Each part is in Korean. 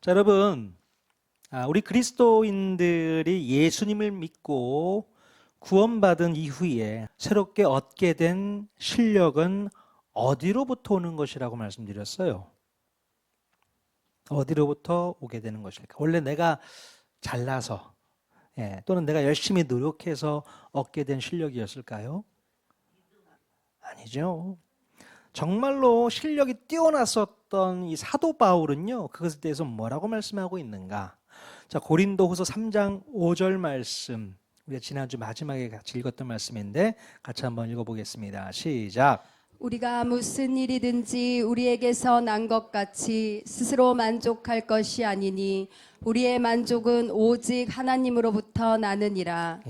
자, 여러분, 우리 그리스도인들이 예수님을 믿고 구원받은 이후에 새롭게 얻게 된 실력은 어디로부터 오는 것이라고 말씀드렸어요? 어디로부터 오게 되는 것일까? 원래 내가 잘나서 또는 내가 열심히 노력해서 얻게 된 실력이었을까요? 아니죠. 정말로 실력이 뛰어났었던 이 사도 바울은요, 그것에 대해서 뭐라고 말씀하고 있는가? 자, 고린도후서 3장 5절 말씀, 우리가 지난주 마지막에 같이 읽었던 말씀인데 같이 한번 읽어보겠습니다. 시작. 우리가 무슨 일이든지 우리에게서 난 것 같이 스스로 만족할 것이 아니니 우리의 만족은 오직 하나님으로부터 나느니라.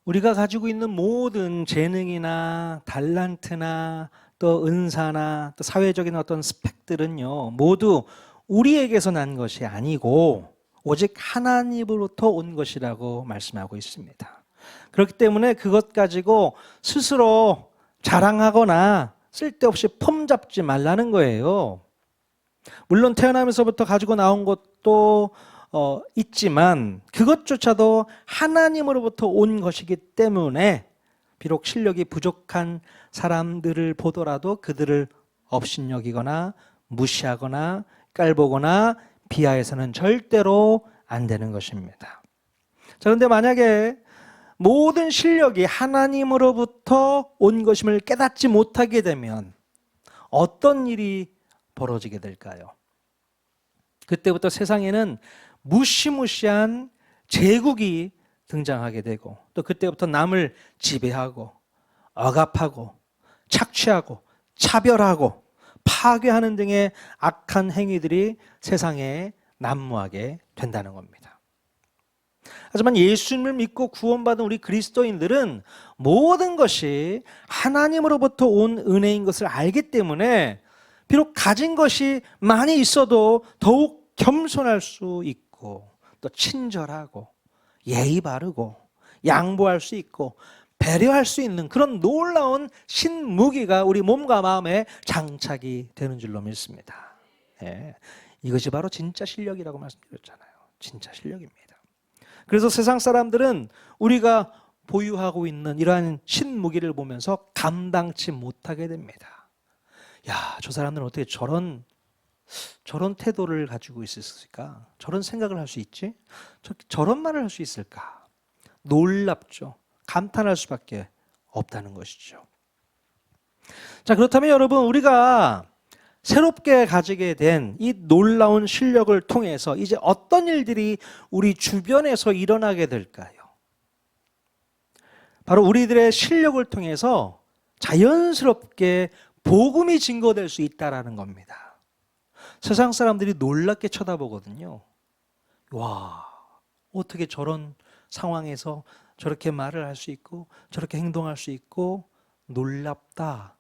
우리가 가지고 있는 모든 재능이나 달란트나 또 은사나 또 사회적인 어떤 스펙들은요, 모두 우리에게서 난 것이 아니고 오직 하나님으로부터 온 것이라고 말씀하고 있습니다. 그렇기 때문에 그것 가지고 스스로 자랑하거나 쓸데없이 폼 잡지 말라는 거예요. 물론 태어나면서부터 가지고 나온 것도 있지만 그것조차도 하나님으로부터 온 것이기 때문에 비록 실력이 부족한 사람들을 보더라도 그들을 업신여기거나 무시하거나 깔보거나 비하해서는 절대로 안 되는 것입니다. 자, 그런데 만약에 모든 실력이 하나님으로부터 온 것임을 깨닫지 못하게 되면 어떤 일이 벌어지게 될까요? 그때부터 세상에는 무시무시한 제국이 등장하게 되고 또 그때부터 남을 지배하고 억압하고 착취하고 차별하고 파괴하는 등의 악한 행위들이 세상에 난무하게 된다는 겁니다. 하지만 예수님을 믿고 구원받은 우리 그리스도인들은 모든 것이 하나님으로부터 온 은혜인 것을 알기 때문에 비록 가진 것이 많이 있어도 더욱 겸손할 수 있고 또 친절하고 예의 바르고 양보할 수 있고 배려할 수 있는 그런 놀라운 신무기가 우리 몸과 마음에 장착이 되는 줄로 믿습니다. 이것이 바로 진짜 실력이라고 말씀드렸잖아요. 진짜 실력입니다. 그래서 세상 사람들은 우리가 보유하고 있는 이러한 신무기를 보면서 감당치 못하게 됩니다. 야, 저 사람들은 어떻게 저런 태도를 가지고 있을까? 저런 생각을 할 수 있지? 저런 말을 할 수 있을까? 놀랍죠. 감탄할 수밖에 없다는 것이죠. 자, 그렇다면 여러분, 우리가 새롭게 가지게 된 이 놀라운 실력을 통해서 이제 어떤 일들이 우리 주변에서 일어나게 될까요? 바로 우리들의 실력을 통해서 자연스럽게 복음이 증거될 수 있다는 겁니다. 세상 사람들이 놀랍게 쳐다보거든요. 와, 어떻게 저런 상황에서 저렇게 말을 할 수 있고 저렇게 행동할 수 있고 놀랍다.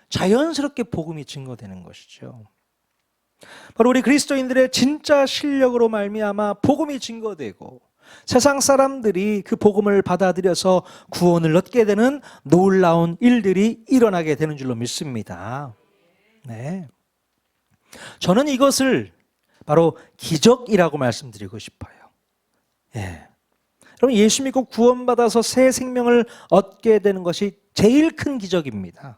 자연스럽게 복음이 증거되는 것이죠. 바로 우리 그리스도인들의 진짜 실력으로 말미암아 복음이 증거되고 세상 사람들이 그 복음을 받아들여서 구원을 얻게 되는 놀라운 일들이 일어나게 되는 줄로 믿습니다. 네. 저는 이것을 바로 기적이라고 말씀드리고 싶어요. 여러분, 예수 믿고 구원받아서 새 생명을 얻게 되는 것이 제일 큰 기적입니다.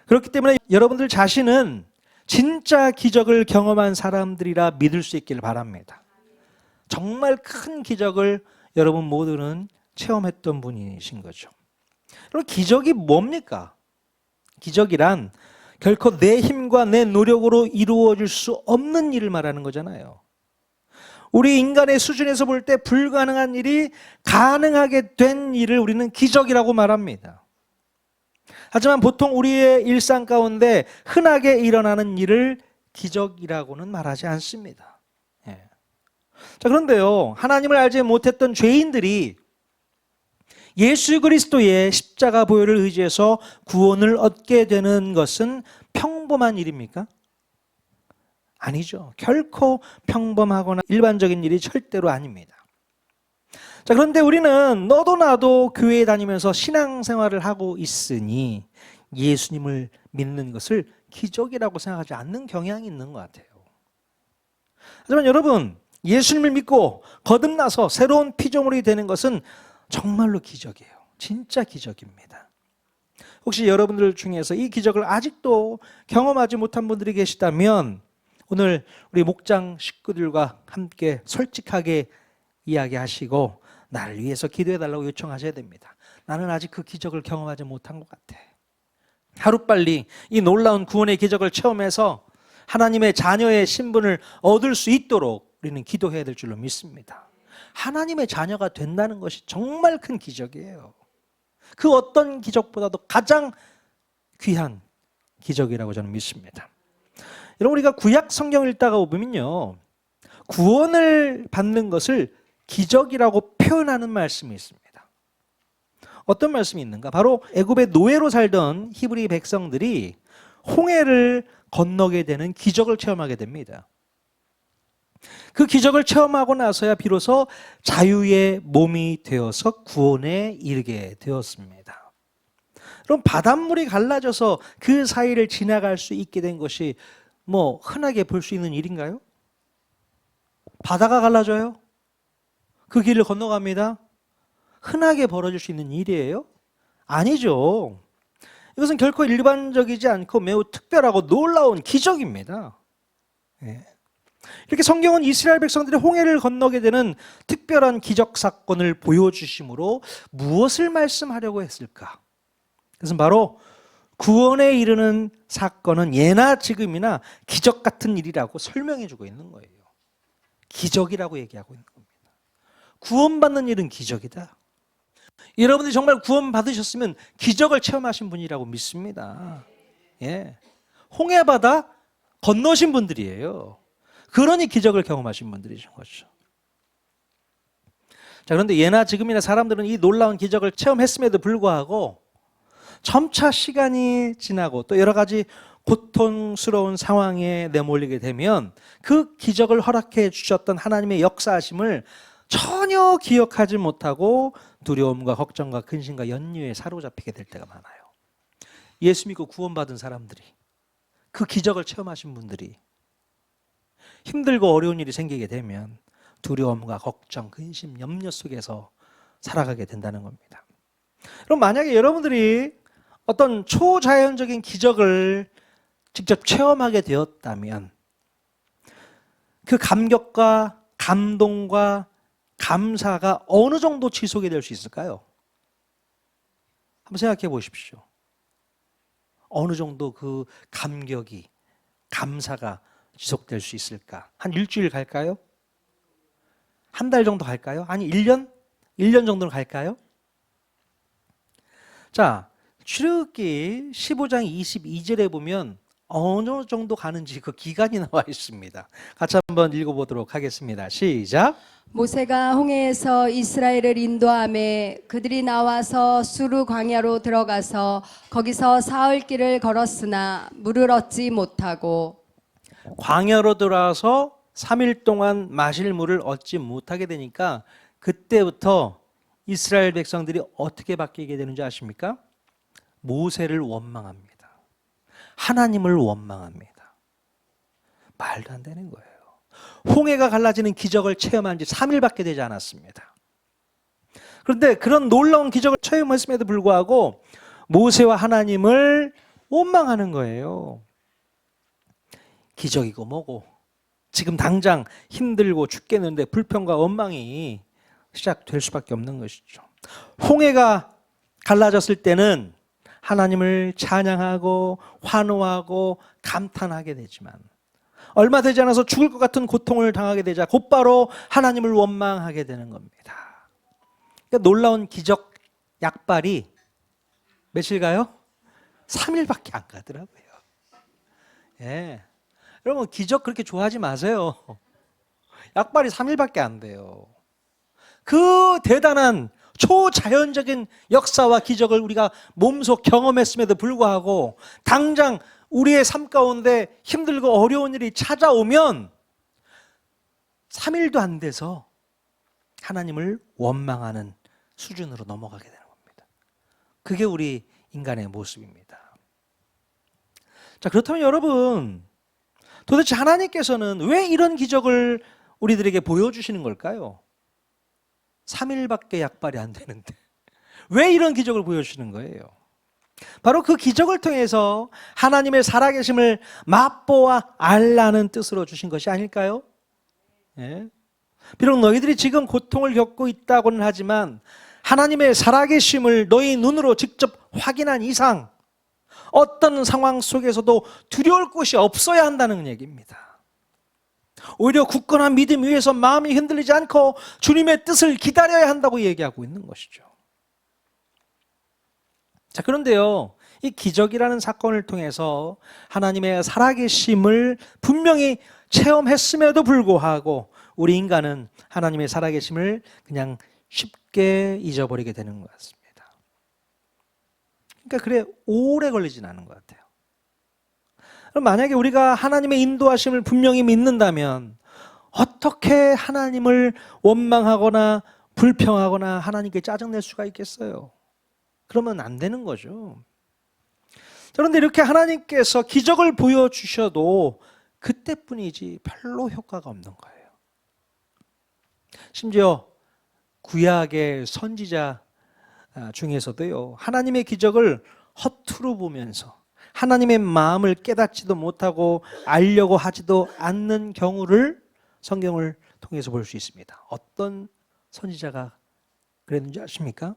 그렇기 때문에 여러분들 자신은 진짜 기적을 경험한 사람들이라 믿을 수 있기를 바랍니다. 정말 큰 기적을 여러분 모두는 체험했던 분이신 거죠. 그럼 기적이 뭡니까? 기적이란 결코 내 힘과 내 노력으로 이루어질 수 없는 일을 말하는 거잖아요. 우리 인간의 수준에서 볼 때 불가능한 일이 가능하게 된 일을 우리는 기적이라고 말합니다. 하지만 보통 우리의 일상 가운데 흔하게 일어나는 일을 기적이라고는 말하지 않습니다. 자, 그런데요, 하나님을 알지 못했던 죄인들이 예수 그리스도의 십자가 보혈을 의지해서 구원을 얻게 되는 것은 평범한 일입니까? 아니죠. 결코 평범하거나 일반적인 일이 절대로 아닙니다. 자, 그런데 우리는 너도 나도 교회에 다니면서 신앙생활을 하고 있으니 예수님을 믿는 것을 기적이라고 생각하지 않는 경향이 있는 것 같아요. 하지만 여러분, 예수님을 믿고 거듭나서 새로운 피조물이 되는 것은 정말로 기적이에요. 진짜 기적입니다. 혹시 여러분들 중에서 이 기적을 아직도 경험하지 못한 분들이 계시다면 오늘 우리 목장 식구들과 함께 솔직하게 이야기하시고 나를 위해서 기도해달라고 요청하셔야 됩니다. 나는 아직 그 기적을 경험하지 못한 것 같아. 하루빨리 이 놀라운 구원의 기적을 체험해서 하나님의 자녀의 신분을 얻을 수 있도록 우리는 기도해야 될 줄로 믿습니다. 하나님의 자녀가 된다는 것이 정말 큰 기적이에요. 그 어떤 기적보다도 가장 귀한 기적이라고 저는 믿습니다. 여러분, 우리가 구약 성경을 읽다가 보면요, 구원을 받는 것을 기적이라고 표현하는 말씀이 있습니다. 어떤 말씀이 있는가? 바로 애굽의 노예로 살던 히브리 백성들이 홍해를 건너게 되는 기적을 체험하게 됩니다. 그 기적을 체험하고 나서야 비로소 자유의 몸이 되어서 구원에 이르게 되었습니다. 그럼 바닷물이 갈라져서 그 사이를 지나갈 수 있게 된 것이 뭐 흔하게 볼 수 있는 일인가요? 바다가 갈라져요? 그 길을 건너갑니다. 흔하게 벌어질 수 있는 일이에요? 아니죠. 이것은 결코 일반적이지 않고 매우 특별하고 놀라운 기적입니다. 예. 이렇게 성경은 이스라엘 백성들이 홍해를 건너게 되는 특별한 기적 사건을 보여주심으로 무엇을 말씀하려고 했을까? 그것은 바로 구원에 이르는 사건은 예나 지금이나 기적 같은 일이라고 설명해주고 있는 거예요. 기적이라고 얘기하고 있는 겁니다. 구원받는 일은 기적이다. 여러분들이 정말 구원 받으셨으면 기적을 체험하신 분이라고 믿습니다. 예. 홍해바다 건너신 분들이에요. 그러니 기적을 경험하신 분들이신 거죠. 자, 그런데 예나 지금이나 사람들은 이 놀라운 기적을 체험했음에도 불구하고 점차 시간이 지나고 또 여러 가지 고통스러운 상황에 내몰리게 되면 그 기적을 허락해 주셨던 하나님의 역사하심을 전혀 기억하지 못하고 두려움과 걱정과 근심과 연유에 사로잡히게 될 때가 많아요. 예수 믿고 구원받은 사람들이, 그 기적을 체험하신 분들이 힘들고 어려운 일이 생기게 되면 두려움과 걱정, 근심, 염려 속에서 살아가게 된다는 겁니다. 그럼 만약에 여러분들이 어떤 초자연적인 기적을 직접 체험하게 되었다면 그 감격과 감동과 감사가 어느 정도 지속이 될 수 있을까요? 한번 생각해 보십시오. 어느 정도 그 감격이, 감사가 지속될 수 있을까? 한 일주일 갈까요? 한 달 정도 갈까요? 아니 1년? 1년 정도는 갈까요? 자, 출애굽기 15장 22절에 보면 어느 정도 가는지 그 기간이 나와 있습니다. 같이 한번 읽어보도록 하겠습니다. 시작. 모세가 홍해에서 이스라엘을 인도하매 그들이 나와서 수르 광야로 들어가서 거기서 사흘 길을 걸었으나 물을 얻지 못하고 광야로 들어와서 3일 동안 마실 물을 얻지 못하게 되니까 그때부터 이스라엘 백성들이 어떻게 바뀌게 되는지 아십니까? 모세를 원망합니다. 하나님을 원망합니다. 말도 안 되는 거예요. 홍해가 갈라지는 기적을 체험한 지 3일밖에 되지 않았습니다. 그런데 그런 놀라운 기적을 체험했음에도 불구하고 모세와 하나님을 원망하는 거예요. 기적이고 뭐고 지금 당장 힘들고 죽겠는데 불평과 원망이 시작될 수밖에 없는 것이죠. 홍해가 갈라졌을 때는 하나님을 찬양하고 환호하고 감탄하게 되지만 얼마 되지 않아서 죽을 것 같은 고통을 당하게 되자 곧바로 하나님을 원망하게 되는 겁니다. 그러니까 놀라운 기적 약발이 며칠 가요? 3일밖에 안 가더라고요. 예. 여러분 기적 그렇게 좋아하지 마세요. 약발이 3일밖에 안 돼요. 그 대단한 초자연적인 역사와 기적을 우리가 몸소 경험했음에도 불구하고 당장 우리의 삶 가운데 힘들고 어려운 일이 찾아오면 3일도 안 돼서 하나님을 원망하는 수준으로 넘어가게 되는 겁니다. 그게 우리 인간의 모습입니다. 자, 그렇다면 여러분, 도대체 하나님께서는 왜 이런 기적을 우리들에게 보여주시는 걸까요? 3일밖에 약발이 안 되는데 왜 이런 기적을 보여주시는 거예요? 바로 그 기적을 통해서 하나님의 살아계심을 맛보아 알라는 뜻으로 주신 것이 아닐까요? 예. 비록 너희들이 지금 고통을 겪고 있다고는 하지만 하나님의 살아계심을 너희 눈으로 직접 확인한 이상 어떤 상황 속에서도 두려울 곳이 없어야 한다는 얘기입니다. 오히려 굳건한 믿음 위에서 마음이 흔들리지 않고 주님의 뜻을 기다려야 한다고 얘기하고 있는 것이죠. 자, 그런데요, 이 기적이라는 사건을 통해서 하나님의 살아계심을 분명히 체험했음에도 불구하고 우리 인간은 하나님의 살아계심을 그냥 쉽게 잊어버리게 되는 것 같습니다. 그러니까 그래 오래 걸리진 않은 것 같아요. 그럼 만약에 우리가 하나님의 인도하심을 분명히 믿는다면 어떻게 하나님을 원망하거나 불평하거나 하나님께 짜증낼 수가 있겠어요? 그러면 안 되는 거죠. 그런데 이렇게 하나님께서 기적을 보여주셔도 그때뿐이지 별로 효과가 없는 거예요. 심지어 구약의 선지자 중에서도요, 하나님의 기적을 허투루 보면서 하나님의 마음을 깨닫지도 못하고 알려고 하지도 않는 경우를 성경을 통해서 볼 수 있습니다. 어떤 선지자가 그랬는지 아십니까?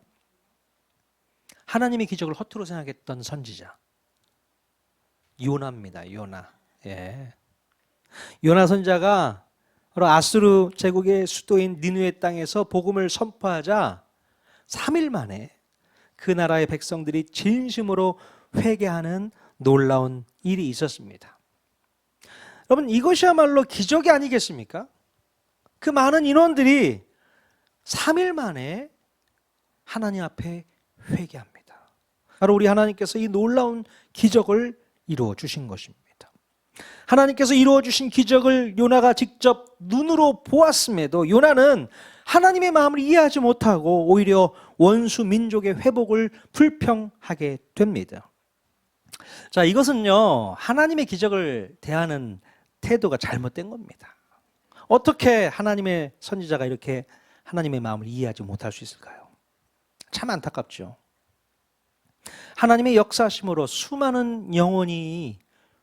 하나님의 기적을 허투루 생각했던 선지자 요나입니다. 요나. 예. 요나 선지자가 바로 아수르 제국의 수도인 니느웨 땅에서 복음을 선포하자 3일 만에 그 나라의 백성들이 진심으로 회개하는 놀라운 일이 있었습니다. 여러분, 이것이야말로 기적이 아니겠습니까? 그 많은 인원들이 3일 만에 하나님 앞에 회개합니다. 바로 우리 하나님께서 이 놀라운 기적을 이루어 주신 것입니다. 하나님께서 이루어 주신 기적을 요나가 직접 눈으로 보았음에도 요나는 하나님의 마음을 이해하지 못하고 오히려 원수 민족의 회복을 불평하게 됩니다. 자, 이것은요, 하나님의 기적을 대하는 태도가 잘못된 겁니다. 어떻게 하나님의 선지자가 이렇게 하나님의 마음을 이해하지 못할 수 있을까요? 참 안타깝죠. 하나님의 역사심으로 수많은 영혼이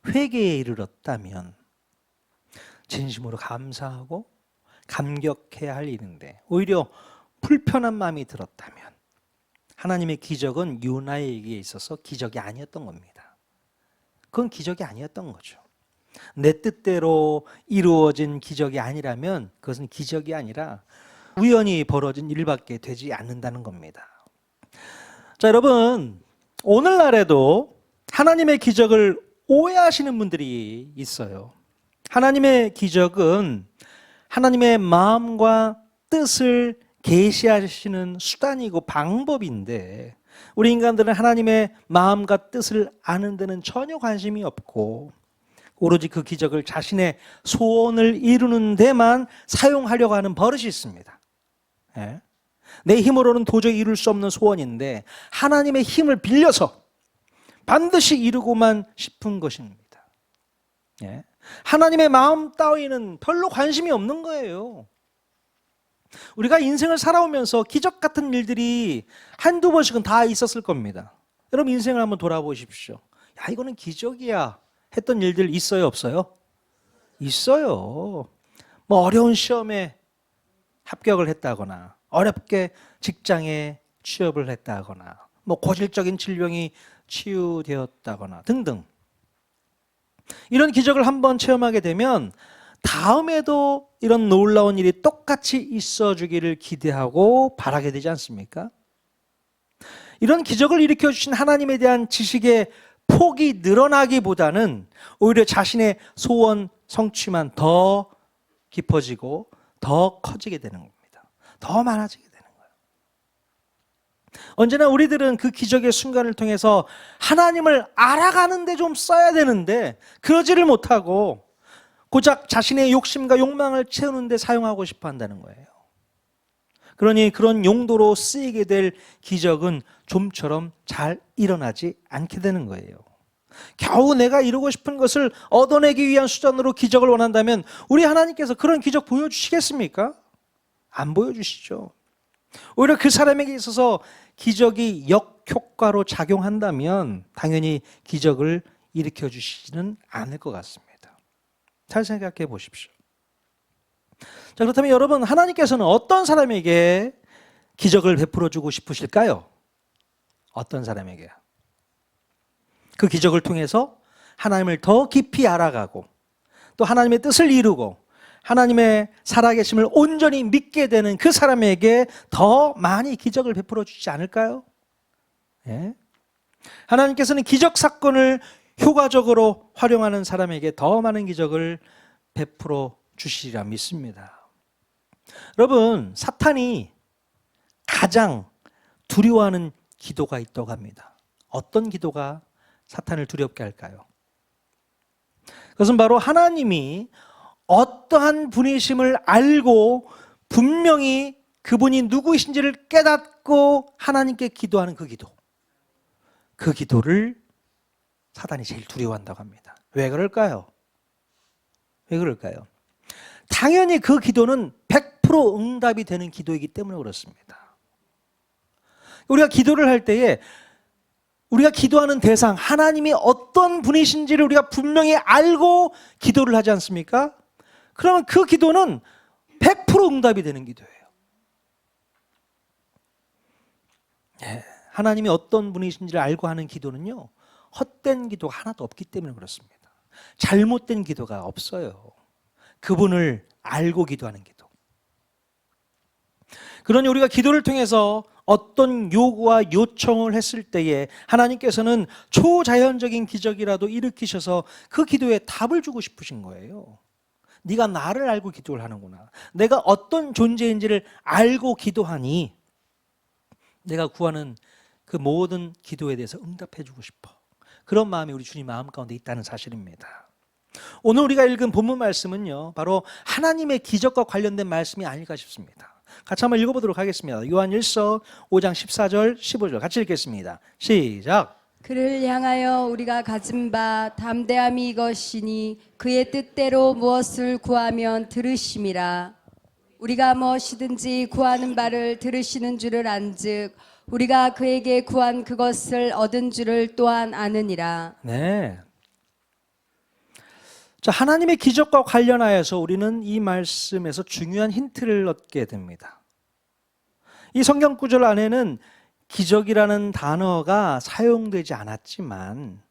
회개에 이르렀다면 진심으로 감사하고 감격해야 할 일인데 오히려 불편한 마음이 들었다면 하나님의 기적은 요나에게 있어서 기적이 아니었던 겁니다. 그건 기적이 아니었던 거죠. 내 뜻대로 이루어진 기적이 아니라면 그것은 기적이 아니라 우연히 벌어진 일밖에 되지 않는다는 겁니다. 자, 여러분, 오늘날에도 하나님의 기적을 오해하시는 분들이 있어요. 하나님의 기적은 하나님의 마음과 뜻을 계시하시는 수단이고 방법인데 우리 인간들은 하나님의 마음과 뜻을 아는 데는 전혀 관심이 없고 오로지 그 기적을 자신의 소원을 이루는 데만 사용하려고 하는 버릇이 있습니다. 예? 내 힘으로는 도저히 이룰 수 없는 소원인데 하나님의 힘을 빌려서 반드시 이루고만 싶은 것입니다. 예? 하나님의 마음 따위는 별로 관심이 없는 거예요. 우리가 인생을 살아오면서 기적 같은 일들이 한두 번씩은 다 있었을 겁니다. 여러분 인생을 한번 돌아보십시오. 야, 이거는 기적이야 했던 일들 있어요, 없어요? 있어요. 뭐 어려운 시험에 합격을 했다거나 어렵게 직장에 취업을 했다거나 뭐 고질적인 질병이 치유되었다거나 등등. 이런 기적을 한번 체험하게 되면 다음에도 이런 놀라운 일이 똑같이 있어주기를 기대하고 바라게 되지 않습니까? 이런 기적을 일으켜 주신 하나님에 대한 지식의 폭이 늘어나기보다는 오히려 자신의 소원 성취만 더 깊어지고 더 커지게 되는 겁니다. 더 많아지게 되는 거예요. 언제나 우리들은 그 기적의 순간을 통해서 하나님을 알아가는 데 좀 써야 되는데 그러지를 못하고 고작 자신의 욕심과 욕망을 채우는 데 사용하고 싶어 한다는 거예요. 그러니 그런 용도로 쓰이게 될 기적은 좀처럼 잘 일어나지 않게 되는 거예요. 겨우 내가 이루고 싶은 것을 얻어내기 위한 수단으로 기적을 원한다면 우리 하나님께서 그런 기적 보여주시겠습니까? 안 보여주시죠. 오히려 그 사람에게 있어서 기적이 역효과로 작용한다면 당연히 기적을 일으켜 주시지는 않을 것 같습니다. 잘 생각해 보십시오. 자, 그렇다면 여러분, 하나님께서는 어떤 사람에게 기적을 베풀어 주고 싶으실까요? 어떤 사람에게요? 그 기적을 통해서 하나님을 더 깊이 알아가고 또 하나님의 뜻을 이루고 하나님의 살아계심을 온전히 믿게 되는 그 사람에게 더 많이 기적을 베풀어 주지 않을까요? 예? 하나님께서는 기적 사건을 효과적으로 활용하는 사람에게 더 많은 기적을 베풀어 주시리라 믿습니다. 여러분, 사탄이 가장 두려워하는 기도가 있다고 합니다. 어떤 기도가 사탄을 두렵게 할까요? 그것은 바로 하나님이 어떠한 분이심을 알고 분명히 그분이 누구이신지를 깨닫고 하나님께 기도하는 그 기도. 그 기도를 사탄이 제일 두려워한다고 합니다. 왜 그럴까요? 왜 그럴까요? 당연히 그 기도는 100% 응답이 되는 기도이기 때문에 그렇습니다. 우리가 기도를 할 때에 우리가 기도하는 대상, 하나님이 어떤 분이신지를 우리가 분명히 알고 기도를 하지 않습니까? 그러면 그 기도는 100% 응답이 되는 기도예요. 네, 하나님이 어떤 분이신지를 알고 하는 기도는요, 헛된 기도가 하나도 없기 때문에 그렇습니다. 잘못된 기도가 없어요. 그분을 알고 기도하는 기도. 그러니 우리가 기도를 통해서 어떤 요구와 요청을 했을 때에 하나님께서는 초자연적인 기적이라도 일으키셔서 그 기도에 답을 주고 싶으신 거예요. 네가 나를 알고 기도를 하는구나. 내가 어떤 존재인지를 알고 기도하니 내가 구하는 그 모든 기도에 대해서 응답해 주고 싶어. 그런 마음이 우리 주님 마음 가운데 있다는 사실입니다. 오늘 우리가 읽은 본문 말씀은요, 바로 하나님의 기적과 관련된 말씀이 아닐까 싶습니다. 같이 한번 읽어보도록 하겠습니다. 요한 1서 5장 14절 15절 같이 읽겠습니다. 시작. 그를 향하여 우리가 가진 바 담대함이 이것이니 그의 뜻대로 무엇을 구하면 들으심이라. 우리가 무엇이든지 구하는 바를 들으시는 줄을 안즉 우리가 그에게 구한 그것을 얻은 줄을 또한 아느니라. 네. 자, 하나님의 기적과 관련하여서 우리는 이 말씀에서 중요한 힌트를 얻게 됩니다. 이 성경 구절 안에는 기적이라는 단어가 사용되지 않았지만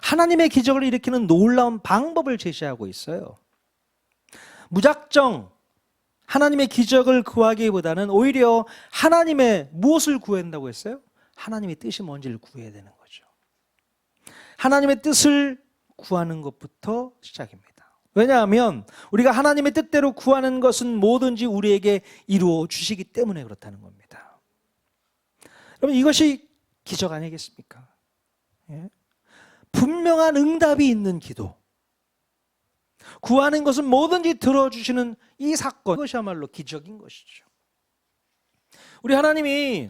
하나님의 기적을 일으키는 놀라운 방법을 제시하고 있어요. 무작정 하나님의 기적을 구하기보다는 오히려 하나님의 무엇을 구해야 된다고 했어요? 하나님의 뜻이 뭔지를 구해야 되는 거죠. 하나님의 뜻을 구하는 것부터 시작입니다. 왜냐하면 우리가 하나님의 뜻대로 구하는 것은 뭐든지 우리에게 이루어 주시기 때문에 그렇다는 겁니다. 여러분, 이것이 기적 아니겠습니까? 예? 분명한 응답이 있는 기도, 구하는 것은 뭐든지 들어주시는 이 사건, 이것이야말로 기적인 것이죠. 우리 하나님이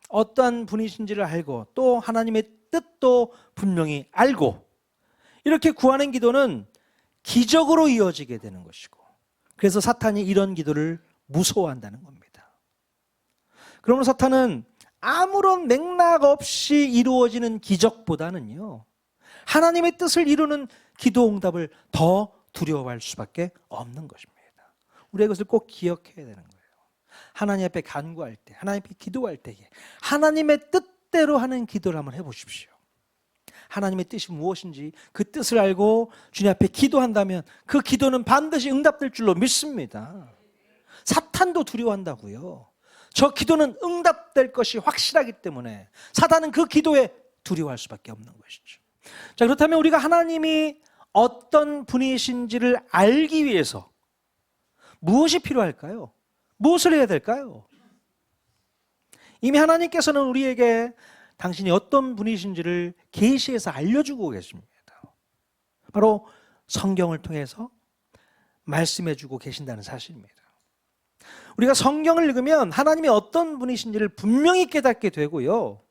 어떠한 분이신지를 알고 또 하나님의 뜻도 분명히 알고 이렇게 구하는 기도는 기적으로 이어지게 되는 것이고, 그래서 사탄이 이런 기도를 무서워한다는 겁니다. 그러면 사탄은 아무런 맥락 없이 이루어지는 기적보다는요, 하나님의 뜻을 이루는 기도 응답을 더 두려워할 수밖에 없는 것입니다. 우리가 이것을 꼭 기억해야 되는 거예요. 하나님 앞에 간구할 때, 하나님 앞에 기도할 때에 하나님의 뜻대로 하는 기도를 한번 해보십시오. 하나님의 뜻이 무엇인지 그 뜻을 알고 주님 앞에 기도한다면 그 기도는 반드시 응답될 줄로 믿습니다. 사탄도 두려워한다고요. 저 기도는 응답될 것이 확실하기 때문에 사탄은 그 기도에 두려워할 수밖에 없는 것이죠. 자, 그렇다면 우리가 하나님이 어떤 분이신지를 알기 위해서 무엇이 필요할까요? 무엇을 해야 될까요? 이미 하나님께서는 우리에게 당신이 어떤 분이신지를 계시해서 알려주고 계십니다. 바로 성경을 통해서 말씀해주고 계신다는 사실입니다. 우리가 성경을 읽으면 하나님이 어떤 분이신지를 분명히 깨닫게 되고요.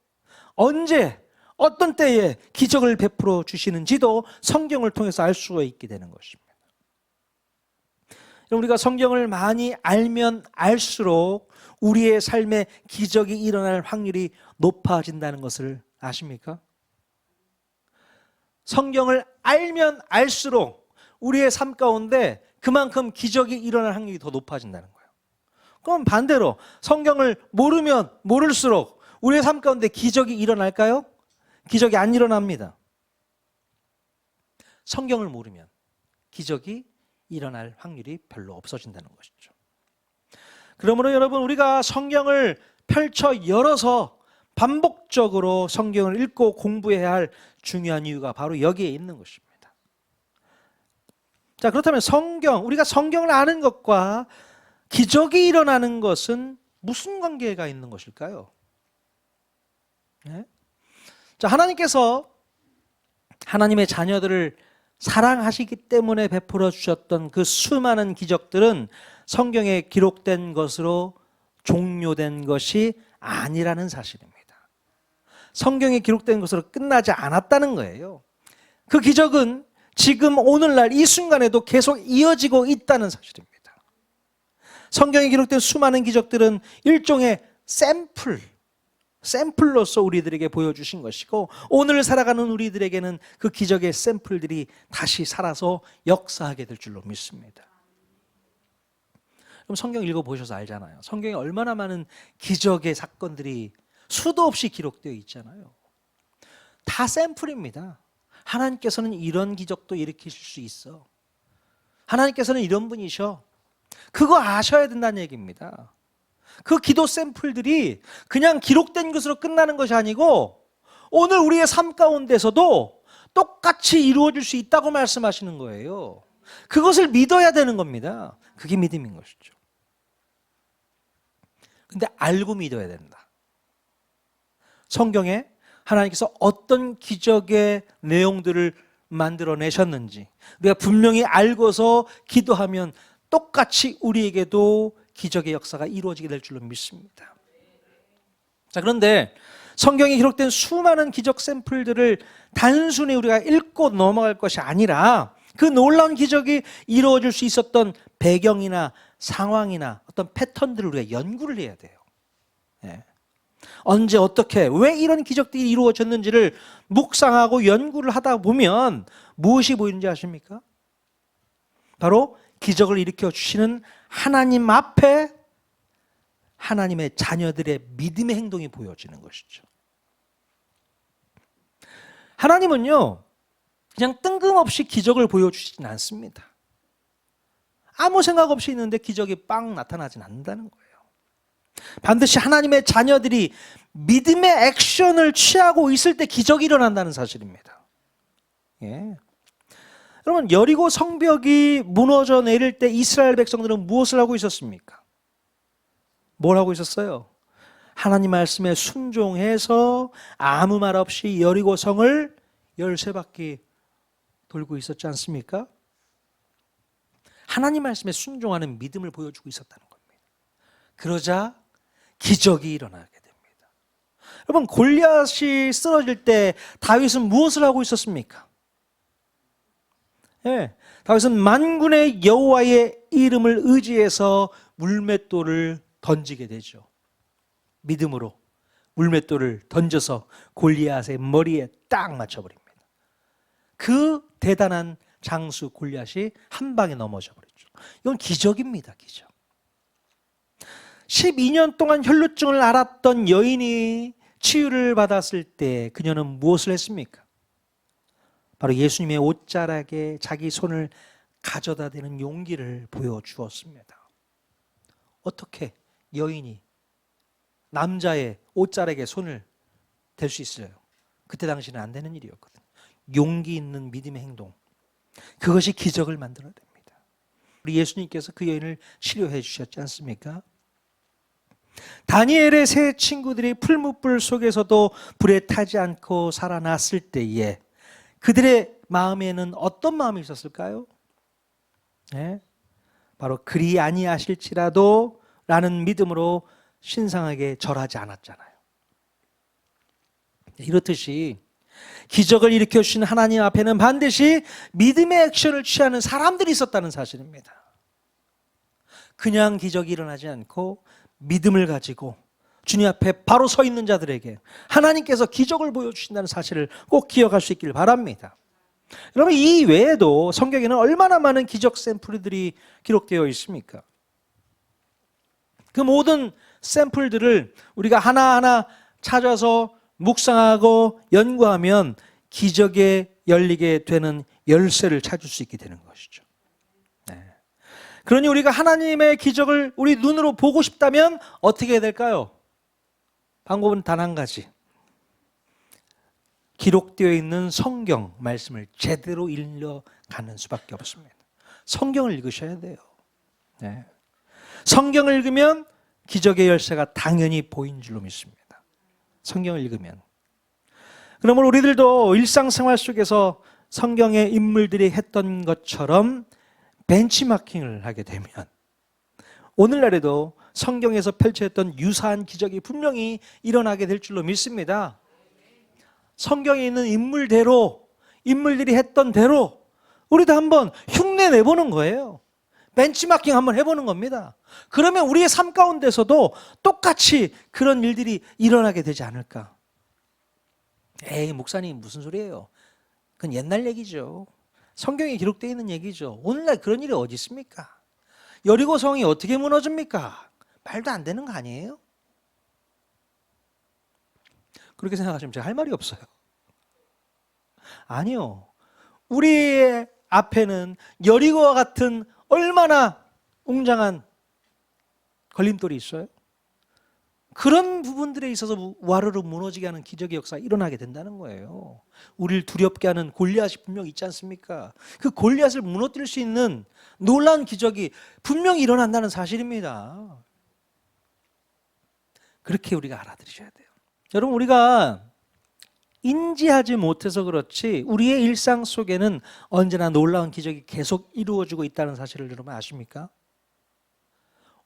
언제 어떤 때에 기적을 베풀어 주시는지도 성경을 통해서 알 수가 있게 되는 것입니다. 우리가 성경을 많이 알면 알수록 우리의 삶에 기적이 일어날 확률이 높아진다는 것을 아십니까? 성경을 알면 알수록 우리의 삶 가운데 그만큼 기적이 일어날 확률이 더 높아진다는 거예요. 그럼 반대로 성경을 모르면 모를수록 우리의 삶 가운데 기적이 일어날까요? 기적이 안 일어납니다. 성경을 모르면 기적이 일어날 확률이 별로 없어진다는 것이죠. 그러므로 여러분, 우리가 성경을 펼쳐 열어서 반복적으로 성경을 읽고 공부해야 할 중요한 이유가 바로 여기에 있는 것입니다. 자, 그렇다면 우리가 성경을 아는 것과 기적이 일어나는 것은 무슨 관계가 있는 것일까요? 네? 자, 하나님께서 하나님의 자녀들을 사랑하시기 때문에 베풀어 주셨던 그 수많은 기적들은 성경에 기록된 것으로 종료된 것이 아니라는 사실입니다. 성경에 기록된 것으로 끝나지 않았다는 거예요. 그 기적은 지금 오늘날 이 순간에도 계속 이어지고 있다는 사실입니다. 성경에 기록된 수많은 기적들은 일종의 샘플로서 우리들에게 보여주신 것이고, 오늘 살아가는 우리들에게는 그 기적의 샘플들이 다시 살아서 역사하게 될 줄로 믿습니다. 그럼 성경 읽어보셔서 알잖아요. 성경에 얼마나 많은 기적의 사건들이 수도 없이 기록되어 있잖아요. 다 샘플입니다. 하나님께서는 이런 기적도 일으키실 수 있어. 하나님께서는 이런 분이셔. 그거 아셔야 된다는 얘기입니다. 그 기도 샘플들이 그냥 기록된 것으로 끝나는 것이 아니고 오늘 우리의 삶 가운데서도 똑같이 이루어질 수 있다고 말씀하시는 거예요. 그것을 믿어야 되는 겁니다. 그게 믿음인 것이죠. 근데 알고 믿어야 된다. 성경에 하나님께서 어떤 기적의 내용들을 만들어내셨는지 우리가 분명히 알고서 기도하면 똑같이 우리에게도 기적의 역사가 이루어지게 될 줄로 믿습니다. 자, 그런데 성경에 기록된 수많은 기적 샘플들을 단순히 우리가 읽고 넘어갈 것이 아니라 그 놀라운 기적이 이루어질 수 있었던 배경이나 상황이나 어떤 패턴들을 우리가 연구를 해야 돼요. 예. 언제 어떻게 왜 이런 기적들이 이루어졌는지를 묵상하고 연구를 하다 보면 무엇이 보이는지 아십니까? 바로 기적을 일으켜 주시는 하나님 앞에 하나님의 자녀들의 믿음의 행동이 보여지는 것이죠. 하나님은요, 그냥 뜬금없이 기적을 보여주시진 않습니다. 아무 생각 없이 있는데 기적이 빵 나타나진 않는다는 거예요. 반드시 하나님의 자녀들이 믿음의 액션을 취하고 있을 때 기적이 일어난다는 사실입니다. 예. 여러분, 여리고 성벽이 무너져 내릴 때 이스라엘 백성들은 무엇을 하고 있었습니까? 뭘 하고 있었어요? 하나님 말씀에 순종해서 아무 말 없이 여리고 성을 13바퀴 돌고 있었지 않습니까? 하나님 말씀에 순종하는 믿음을 보여주고 있었다는 겁니다. 그러자 기적이 일어나게 됩니다. 여러분, 골리앗이 쓰러질 때 다윗은 무엇을 하고 있었습니까? 예, 다윗은 만군의 여호와의 이름을 의지해서 물맷돌을 던지게 되죠. 믿음으로 물맷돌을 던져서 골리앗의 머리에 딱 맞춰버립니다. 그 대단한 장수 골리앗이 한 방에 넘어져 버렸죠. 이건 기적입니다. 기적. 12년 동안 혈루증을 앓았던 여인이 치유를 받았을 때 그녀는 무엇을 했습니까? 바로 예수님의 옷자락에 자기 손을 가져다 대는 용기를 보여주었습니다. 어떻게 여인이 남자의 옷자락에 손을 댈 수 있어요? 그때 당시는 안 되는 일이었거든요. 용기 있는 믿음의 행동, 그것이 기적을 만들어냅니다. 우리 예수님께서 그 여인을 치료해 주셨지 않습니까? 다니엘의 세 친구들이 풀무불 속에서도 불에 타지 않고 살아났을 때에 그들의 마음에는 어떤 마음이 있었을까요? 네? 바로 그리 아니하실지라도 라는 믿음으로 신성하게 절하지 않았잖아요. 이렇듯이 기적을 일으켜 주신 하나님 앞에는 반드시 믿음의 액션을 취하는 사람들이 있었다는 사실입니다. 그냥 기적이 일어나지 않고 믿음을 가지고 주님 앞에 바로 서 있는 자들에게 하나님께서 기적을 보여주신다는 사실을 꼭 기억할 수 있길 바랍니다. 여러분, 이 외에도 성경에는 얼마나 많은 기적 샘플들이 기록되어 있습니까? 그 모든 샘플들을 우리가 하나하나 찾아서 묵상하고 연구하면 기적에 열리게 되는 열쇠를 찾을 수 있게 되는 것이죠. 네. 그러니 우리가 하나님의 기적을 우리 눈으로 보고 싶다면 어떻게 해야 될까요? 방법은 단 한 가지. 기록되어 있는 성경 말씀을 제대로 읽어가는 수밖에 없습니다. 성경을 읽으셔야 돼요. 네. 성경을 읽으면 기적의 열쇠가 당연히 보인 줄로 믿습니다. 성경을 읽으면. 그러면 우리들도 일상생활 속에서 성경의 인물들이 했던 것처럼 벤치마킹을 하게 되면 오늘날에도 성경에서 펼쳐졌던 유사한 기적이 분명히 일어나게 될 줄로 믿습니다. 성경에 있는 인물대로, 인물들이 했던 대로 우리도 한번 흉내 내보는 거예요. 벤치마킹 한번 해보는 겁니다. 그러면 우리의 삶 가운데서도 똑같이 그런 일들이 일어나게 되지 않을까? 에이, 목사님 무슨 소리예요? 그건 옛날 얘기죠. 성경에 기록되어 있는 얘기죠. 오늘날 그런 일이 어디 있습니까? 여리고 성이 어떻게 무너집니까? 말도 안 되는 거 아니에요? 그렇게 생각하시면 제가 할 말이 없어요. 아니요. 우리의 앞에는 여리고와 같은 얼마나 웅장한 걸림돌이 있어요? 그런 부분들에 있어서 와르르 무너지게 하는 기적의 역사가 일어나게 된다는 거예요. 우리를 두렵게 하는 골리앗이 분명히 있지 않습니까? 그 골리앗을 무너뜨릴 수 있는 놀라운 기적이 분명히 일어난다는 사실입니다. 그렇게 우리가 알아들으셔야 돼요. 여러분, 우리가 인지하지 못해서 그렇지 우리의 일상 속에는 언제나 놀라운 기적이 계속 이루어지고 있다는 사실을 여러분 아십니까?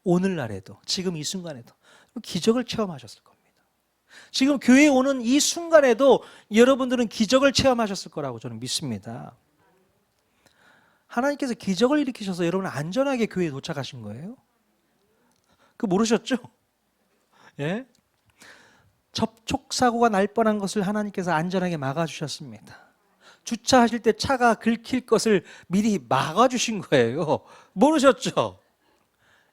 오늘날에도, 지금 이 순간에도 기적을 체험하셨을 겁니다. 지금 교회에 오는 이 순간에도 여러분들은 기적을 체험하셨을 거라고 저는 믿습니다. 하나님께서 기적을 일으키셔서 여러분 안전하게 교회에 도착하신 거예요. 그거 모르셨죠? 예? 접촉사고가 날 뻔한 것을 하나님께서 안전하게 막아주셨습니다. 주차하실 때 차가 긁힐 것을 미리 막아주신 거예요. 모르셨죠?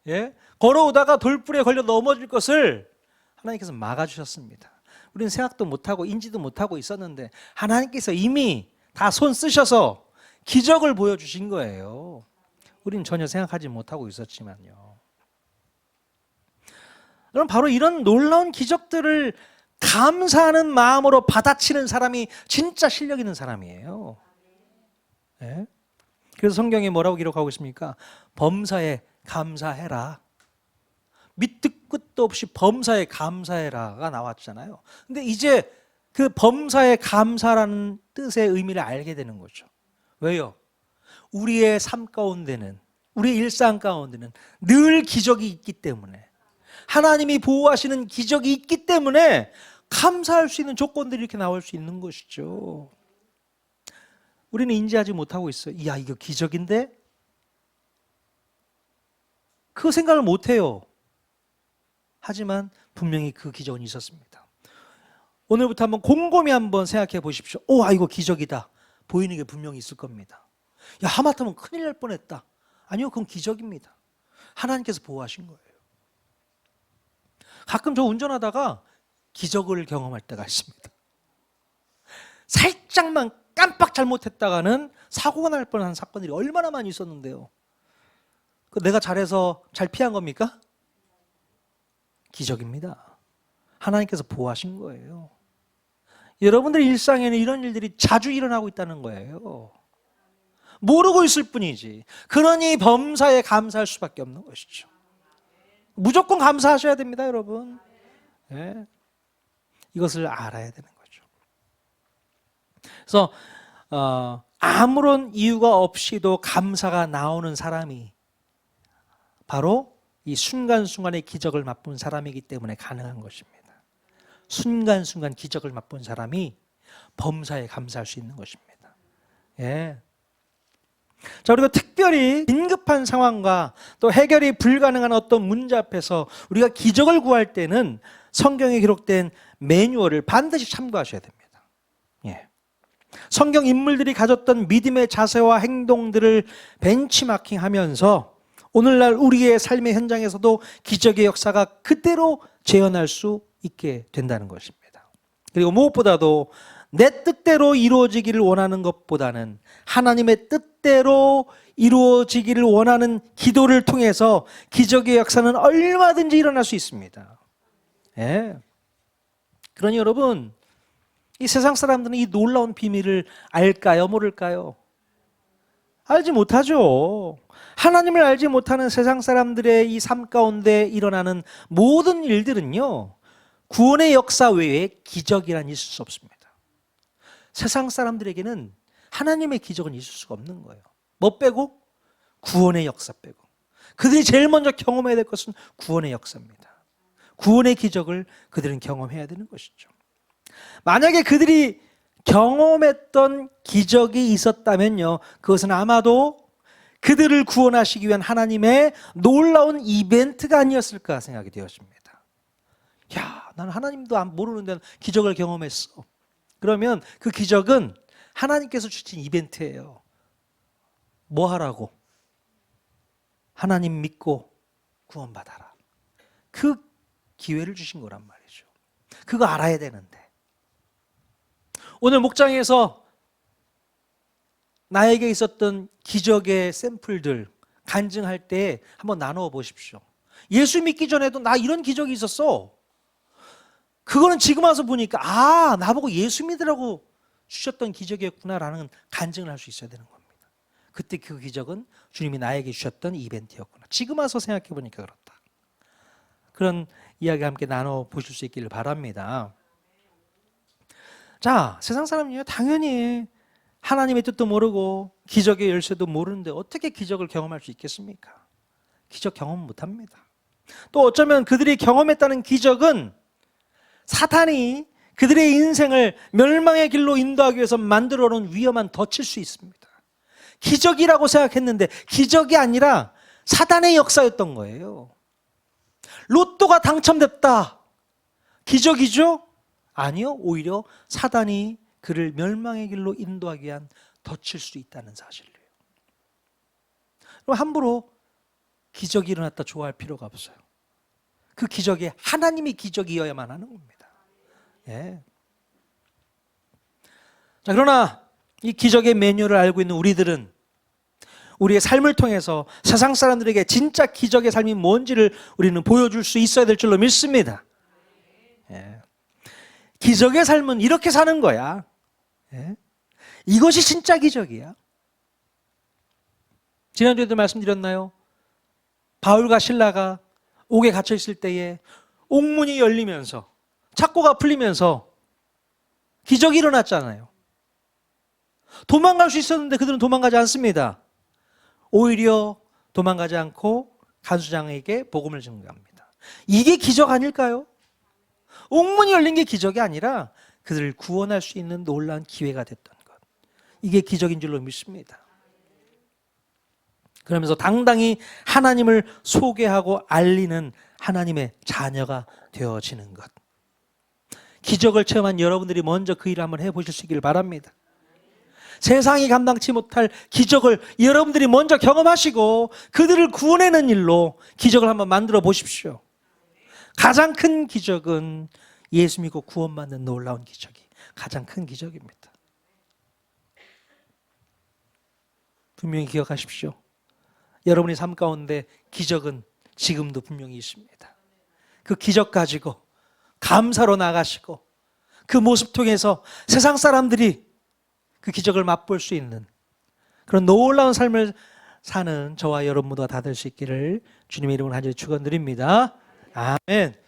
예? 걸어오다가 돌불에 걸려 넘어질 것을 하나님께서 막아주셨습니다. 우리는 생각도 못하고 인지도 못하고 있었는데 하나님께서 이미 다 손 쓰셔서 기적을 보여주신 거예요. 우리는 전혀 생각하지 못하고 있었지만요. 여러분, 바로 이런 놀라운 기적들을 감사하는 마음으로 받아치는 사람이 진짜 실력 있는 사람이에요. 네? 그래서 성경에 뭐라고 기록하고 있습니까? 범사에 감사해라. 밑도 끝도 없이 범사에 감사해라가 나왔잖아요. 근데 이제 그 범사에 감사라는 뜻의 의미를 알게 되는 거죠. 왜요? 우리의 삶 가운데는, 우리의 일상 가운데는 늘 기적이 있기 때문에, 하나님이 보호하시는 기적이 있기 때문에 감사할 수 있는 조건들이 이렇게 나올 수 있는 것이죠. 우리는 인지하지 못하고 있어요. 야, 이거 기적인데? 그 생각을 못해요. 하지만 분명히 그 기적은 있었습니다. 오늘부터 한번 곰곰이 한번 생각해 보십시오. 오, 이거 기적이다. 보이는 게 분명히 있을 겁니다. 야, 하마터면 큰일 날 뻔했다. 아니요, 그건 기적입니다. 하나님께서 보호하신 거예요. 가끔 저 운전하다가 기적을 경험할 때가 있습니다. 살짝만 깜빡 잘못했다가는 사고가 날 뻔한 사건들이 얼마나 많이 있었는데요. 내가 잘해서 잘 피한 겁니까? 기적입니다. 하나님께서 보호하신 거예요. 여러분들 일상에는 이런 일들이 자주 일어나고 있다는 거예요. 모르고 있을 뿐이지. 그러니 범사에 감사할 수밖에 없는 것이죠. 무조건 감사하셔야 됩니다, 여러분. 네. 이것을 알아야 되는 거죠. 그래서 아무런 이유가 없이도 감사가 나오는 사람이 바로 이 순간순간의 기적을 맛본 사람이기 때문에 가능한 것입니다. 순간순간 기적을 맛본 사람이 범사에 감사할 수 있는 것입니다. 예. 자, 그리고 특별히 긴급한 상황과 또 해결이 불가능한 어떤 문제 앞에서 우리가 기적을 구할 때는 성경에 기록된 매뉴얼을 반드시 참고하셔야 됩니다. 예. 성경 인물들이 가졌던 믿음의 자세와 행동들을 벤치마킹하면서 오늘날 우리의 삶의 현장에서도 기적의 역사가 그대로 재현할 수 있게 된다는 것입니다. 그리고 무엇보다도 내 뜻대로 이루어지기를 원하는 것보다는 하나님의 뜻대로 이루어지기를 원하는 기도를 통해서 기적의 역사는 얼마든지 일어날 수 있습니다. 예. 그러니 여러분, 이 세상 사람들은 이 놀라운 비밀을 알까요? 모를까요? 알지 못하죠. 하나님을 알지 못하는 세상 사람들의 이 삶 가운데 일어나는 모든 일들은요, 구원의 역사 외에 기적이란 있을 수 없습니다. 세상 사람들에게는 하나님의 기적은 있을 수가 없는 거예요. 뭐 빼고? 구원의 역사 빼고. 그들이 제일 먼저 경험해야 될 것은 구원의 역사입니다. 구원의 기적을 그들은 경험해야 되는 것이죠. 만약에 그들이 경험했던 기적이 있었다면요, 그것은 아마도 그들을 구원하시기 위한 하나님의 놀라운 이벤트가 아니었을까 생각이 되었습니다. 야, 나는 하나님도 모르는데 기적을 경험했어. 그러면 그 기적은 하나님께서 주신 이벤트예요. 뭐 하라고? 하나님 믿고 구원받아라. 그 기회를 주신 거란 말이죠. 그거 알아야 되는데. 오늘 목장에서 나에게 있었던 기적의 샘플들 간증할 때 한번 나누어 보십시오. 예수 믿기 전에도 나 이런 기적이 있었어. 그거는 지금 와서 보니까 나보고 예수 믿으라고 주셨던 기적이었구나라는 간증을 할 수 있어야 되는 겁니다. 그때 그 기적은 주님이 나에게 주셨던 이벤트였구나. 지금 와서 생각해 보니까 그렇다. 그런 이야기 함께 나눠 보실 수 있기를 바랍니다. 자, 세상 사람은요, 당연히 하나님의 뜻도 모르고 기적의 열쇠도 모르는데 어떻게 기적을 경험할 수 있겠습니까? 기적 경험 못합니다. 또 어쩌면 그들이 경험했다는 기적은 사탄이 그들의 인생을 멸망의 길로 인도하기 위해서 만들어 놓은 위험한 덫일 수 있습니다. 기적이라고 생각했는데 기적이 아니라 사단의 역사였던 거예요. 로또가 당첨됐다. 기적이죠? 아니요. 오히려 사단이 그를 멸망의 길로 인도하기 위한 덫일 수 있다는 사실이에요. 그럼 함부로 기적이 일어났다 좋아할 필요가 없어요. 그 기적이 하나님의 기적이어야만 하는 겁니다. 예. 자, 그러나 이 기적의 매뉴얼을 알고 있는 우리들은 우리의 삶을 통해서 세상 사람들에게 진짜 기적의 삶이 뭔지를 우리는 보여줄 수 있어야 될 줄로 믿습니다. 예. 기적의 삶은 이렇게 사는 거야. 예. 이것이 진짜 기적이야. 지난주에도 말씀드렸나요? 바울과 실라가 옥에 갇혀 있을 때에 옥문이 열리면서 착고가 풀리면서 기적이 일어났잖아요. 도망갈 수 있었는데 그들은 도망가지 않습니다. 오히려 도망가지 않고 간수장에게 복음을 전합니다. 이게 기적 아닐까요? 옥문이 열린 게 기적이 아니라 그들을 구원할 수 있는 놀라운 기회가 됐던 것. 이게 기적인 줄로 믿습니다. 그러면서 당당히 하나님을 소개하고 알리는 하나님의 자녀가 되어지는 것. 기적을 체험한 여러분들이 먼저 그 일을 한번 해보실 수 있기를 바랍니다. 세상이 감당치 못할 기적을 여러분들이 먼저 경험하시고 그들을 구원하는 일로 기적을 한번 만들어 보십시오. 가장 큰 기적은 예수 믿고 구원받는 놀라운 기적이 가장 큰 기적입니다. 분명히 기억하십시오. 여러분의 삶 가운데 기적은 지금도 분명히 있습니다. 그 기적 가지고 감사로 나가시고 그 모습 통해서 세상 사람들이 그 기적을 맛볼 수 있는 그런 놀라운 삶을 사는 저와 여러분 모두가 다 될 수 있기를 주님의 이름으로 간절히 축원드립니다. 아멘.